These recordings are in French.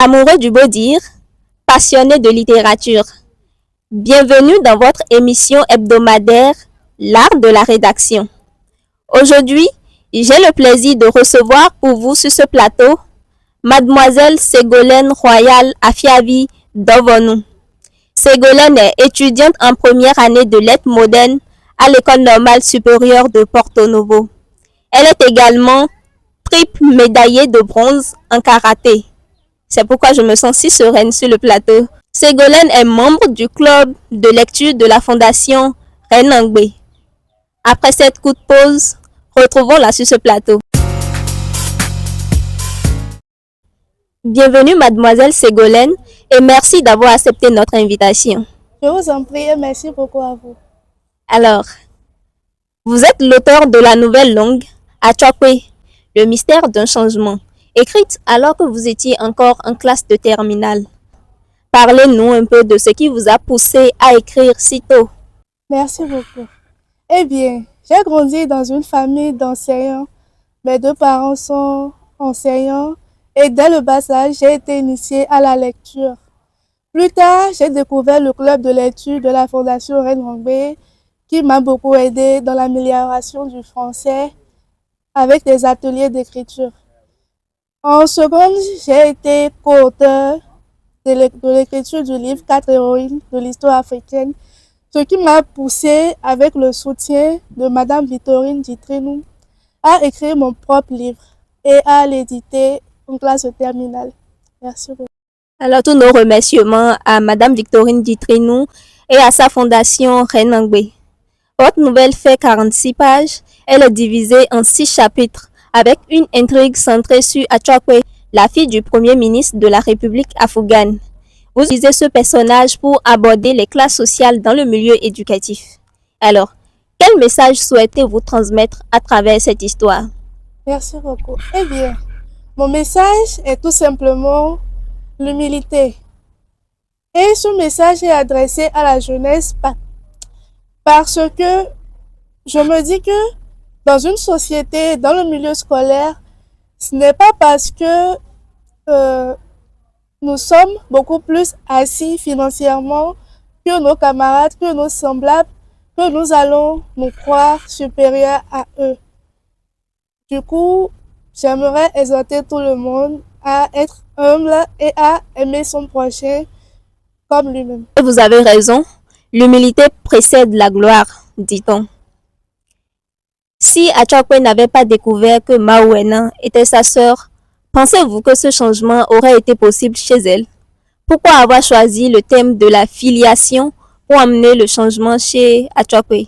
Amoureux du beau dire, passionnés de littérature, bienvenue dans votre émission hebdomadaire L'art de la rédaction. Aujourd'hui, j'ai le plaisir de recevoir pour vous sur ce plateau Mademoiselle Ségolène Royal Afiavi Dovonou. Ségolène est étudiante en première année de lettres modernes à l'École normale supérieure de Porto Novo. Elle est également triple médaillée de bronze en karaté. C'est pourquoi je me sens si sereine sur le plateau. Ségolène est membre du club de lecture de la Fondation Renangbe. Après cette courte pause, retrouvons-la sur ce plateau. Bienvenue Mademoiselle Ségolène et merci d'avoir accepté notre invitation. Je vous en prie et merci beaucoup à vous. Alors, vous êtes l'auteur de la nouvelle longue Achokwe, le mystère d'un changement, écrite alors que vous étiez encore en classe de terminale. Parlez-nous un peu de ce qui vous a poussé à écrire si tôt. Merci beaucoup. Eh bien, j'ai grandi dans une famille d'enseignants. Mes deux parents sont enseignants et dès le bas âge, j'ai été initiée à la lecture. Plus tard, j'ai découvert le club de lecture de la Fondation Renangbe qui m'a beaucoup aidé dans l'amélioration du français avec des ateliers d'écriture. En seconde, j'ai été co-auteur de l'écriture du livre 4 héroïnes de l'histoire africaine, ce qui m'a poussé, avec le soutien de Madame Victorine Ditrinou, à écrire mon propre livre et à l'éditer en classe terminale. Merci beaucoup. Alors, tous nos remerciements à Madame Victorine Ditrinou et à sa fondation Renangbe. Votre nouvelle fait 46 pages. Elle est divisée en 6 chapitres avec une intrigue centrée sur Achokwe, la fille du premier ministre de la République afghane. Vous utilisez ce personnage pour aborder les classes sociales dans le milieu éducatif. Alors, quel message souhaitez-vous transmettre à travers cette histoire? Merci beaucoup. Eh bien, mon message est tout simplement l'humilité. Et ce message est adressé à la jeunesse parce que je me dis que dans une société, dans le milieu scolaire, ce n'est pas parce que nous sommes beaucoup plus assis financièrement que nos camarades, que nos semblables, que nous allons nous croire supérieurs à eux. Du coup, j'aimerais exhorter tout le monde à être humble et à aimer son prochain comme lui-même. Vous avez raison, l'humilité précède la gloire, dit-on. Si Achokwe n'avait pas découvert que Mawena était sa sœur, pensez-vous que ce changement aurait été possible chez elle? Pourquoi avoir choisi le thème de la filiation pour amener le changement chez Achokwe?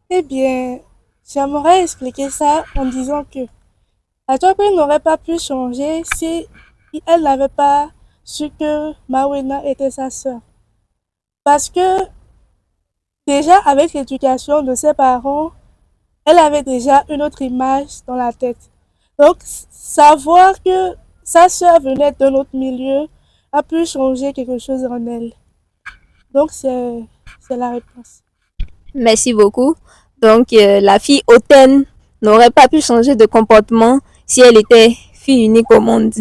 Eh bien, j'aimerais expliquer ça en disant que Achokwe n'aurait pas pu changer si elle n'avait pas su que Mawena était sa sœur. Parce que déjà avec l'éducation de ses parents, elle avait déjà une autre image dans la tête. Donc, savoir que sa sœur venait d'un autre milieu a pu changer quelque chose en elle. Donc, c'est la réponse. Merci beaucoup. Donc, la fille hautaine n'aurait pas pu changer de comportement si elle était fille unique au monde.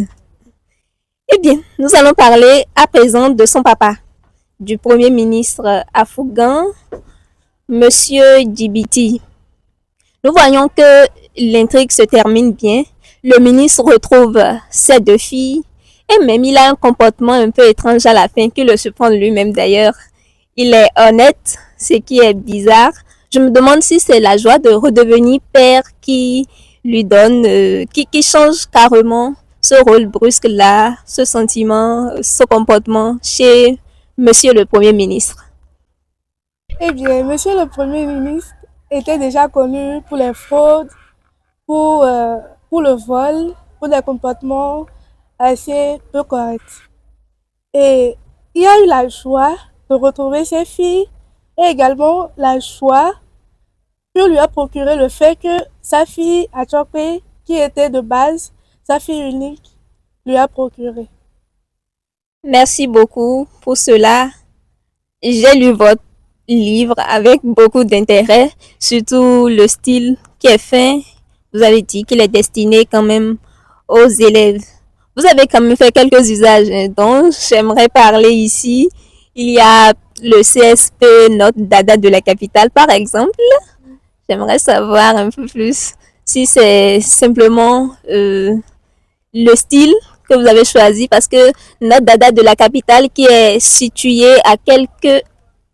Eh bien, nous allons parler à présent de son papa, du premier ministre afghan, Monsieur Djibiti. Nous voyons que l'intrigue se termine bien. Le ministre retrouve ses deux filles et même il a un comportement un peu étrange à la fin qui le surprend lui-même d'ailleurs. Il est honnête, ce qui est bizarre. Je me demande si c'est la joie de redevenir père qui lui donne, qui change carrément ce rôle brusque-là, ce sentiment, ce comportement chez Monsieur le Premier ministre. Eh bien, Monsieur le Premier ministre était déjà connu pour les fraudes, pour le vol, pour des comportements assez peu corrects. Et il a eu la joie de retrouver ses filles et également la joie que lui a procuré le fait que sa fille Achokwe, qui était de base sa fille unique, lui a procuré. Merci beaucoup pour cela. J'ai lu votre livre avec beaucoup d'intérêt, surtout le style qui est fin. Vous avez dit qu'il est destiné quand même aux élèves. Vous avez quand même fait quelques usages hein, dont j'aimerais parler ici. Il y a le CSP, notre dada de la capitale, par exemple. J'aimerais savoir un peu plus si c'est simplement le style que vous avez choisi parce que notre dada de la capitale qui est située à quelques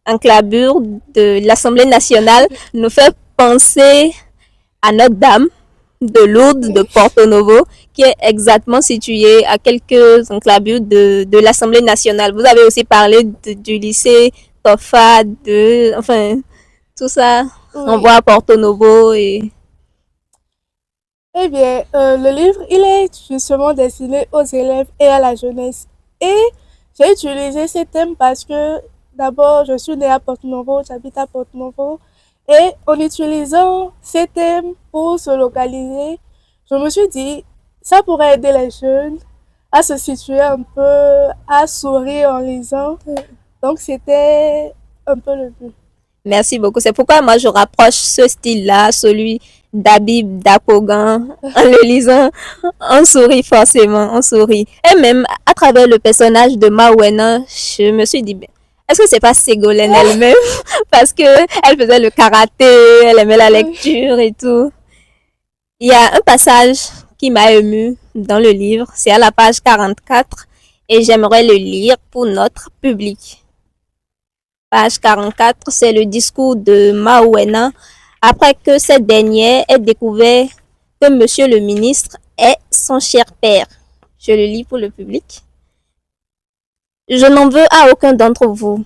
enclavures de l'Assemblée nationale nous fait penser à Notre-Dame de Lourdes de Porto Novo qui est exactement située à quelques enclavures de l'Assemblée nationale. Vous avez aussi parlé du lycée Tofa, enfin tout ça on Oui. voit à Porto Novo et Eh bien, le livre, il est justement destiné aux élèves et à la jeunesse. Et j'ai utilisé ces thèmes parce que d'abord, je suis née à Porto Novo, j'habite à Porto Novo. Et en utilisant ces thèmes pour se localiser, je me suis dit, ça pourrait aider les jeunes à se situer un peu, à sourire en lisant. Donc, c'était un peu le but. merci beaucoup. C'est pourquoi moi je rapproche ce style-là, celui d'Habib Dakogan. En le lisant, on sourit forcément, on sourit. Et même à travers le personnage de Mawena, je me suis dit, ben, est-ce que c'est pas Ségolène elle-même? Parce que elle faisait le karaté, elle aimait la lecture et tout. Il y a un passage qui m'a ému dans le livre, c'est à la page 44 et j'aimerais le lire pour notre public. Page 44, c'est le discours de Mawena après que cette dernière ait découvert que monsieur le ministre est son cher père. Je le lis pour le public. Je n'en veux à aucun d'entre vous.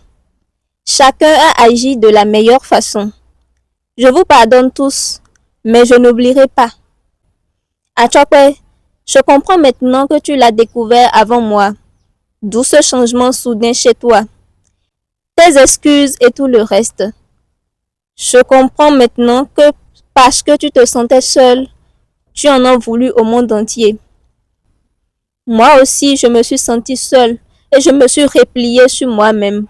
Chacun a agi de la meilleure façon. Je vous pardonne tous, mais je n'oublierai pas. Achokwe, je comprends maintenant que tu l'as découvert avant moi. D'où ce changement soudain chez toi. Tes excuses et tout le reste. Je comprends maintenant que parce que tu te sentais seul, tu en as voulu au monde entier. Moi aussi, je me suis sentie seule et je me suis repliée sur moi-même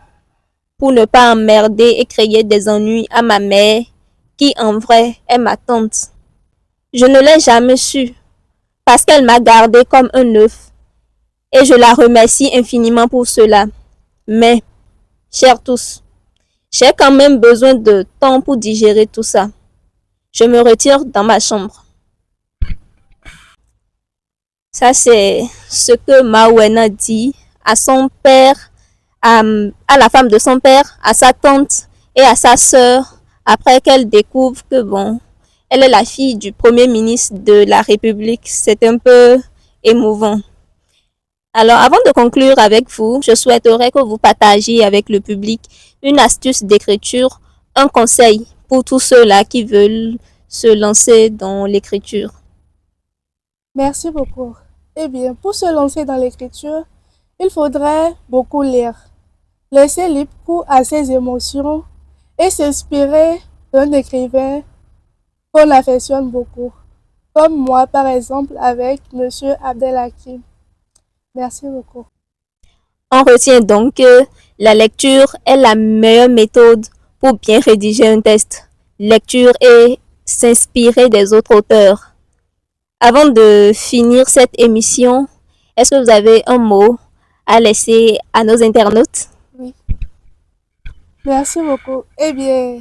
pour ne pas emmerder et créer des ennuis à ma mère qui en vrai est ma tante. Je ne l'ai jamais su parce qu'elle m'a gardé comme un œuf et je la remercie infiniment pour cela. Mais, chers tous, j'ai quand même besoin de temps pour digérer tout ça. Je me retire dans ma chambre. Ça, c'est ce que Mawena dit à son père, à la femme de son père, à sa tante et à sa sœur, après qu'elle découvre que, bon, elle est la fille du premier ministre de la République. C'est un peu émouvant. Alors, avant de conclure avec vous, je souhaiterais que vous partagiez avec le public une astuce d'écriture, un conseil pour tous ceux-là qui veulent se lancer dans l'écriture. Merci beaucoup. Eh bien, pour se lancer dans l'écriture, il faudrait beaucoup lire, laisser libre cours à ses émotions et s'inspirer d'un écrivain qu'on affectionne beaucoup, comme moi par exemple avec Monsieur Abdelhakim. Merci beaucoup. On retient donc que la lecture est la meilleure méthode pour bien rédiger un texte. Lecture et s'inspirer des autres auteurs. Avant de finir cette émission, est-ce que vous avez un mot à laisser à nos internautes? Oui. Merci beaucoup. Eh bien,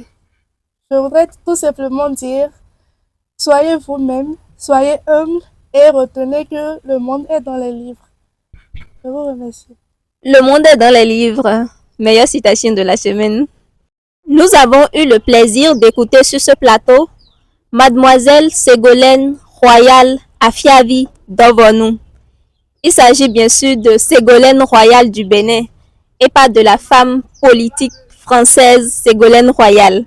je voudrais tout simplement dire, soyez vous-même, soyez humble et retenez que le monde est dans les livres. Je vous remercie. Le monde est dans les livres. Meilleure citation de la semaine. Nous avons eu le plaisir d'écouter sur ce plateau Mademoiselle Ségolène Royal Afiavi d'Ovonou. Il s'agit bien sûr de Ségolène Royal du Bénin et pas de la femme politique française Ségolène Royal.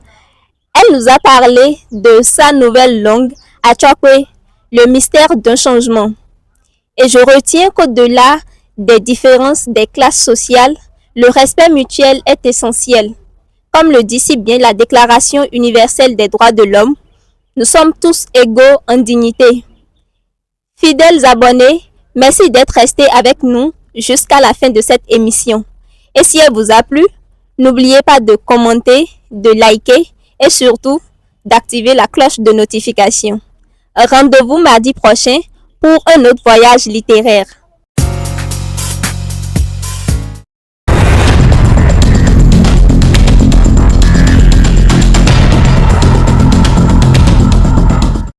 Elle nous a parlé de sa nouvelle langue Achokwe, le mystère d'un changement. Et je retiens qu'au-delà des différences des classes sociales, le respect mutuel est essentiel. Comme le dit si bien la Déclaration universelle des droits de l'homme, nous sommes tous égaux en dignité. Fidèles abonnés, merci d'être restés avec nous jusqu'à la fin de cette émission. Et si elle vous a plu, n'oubliez pas de commenter, de liker et surtout d'activer la cloche de notification. Rendez-vous mardi prochain pour un autre voyage littéraire.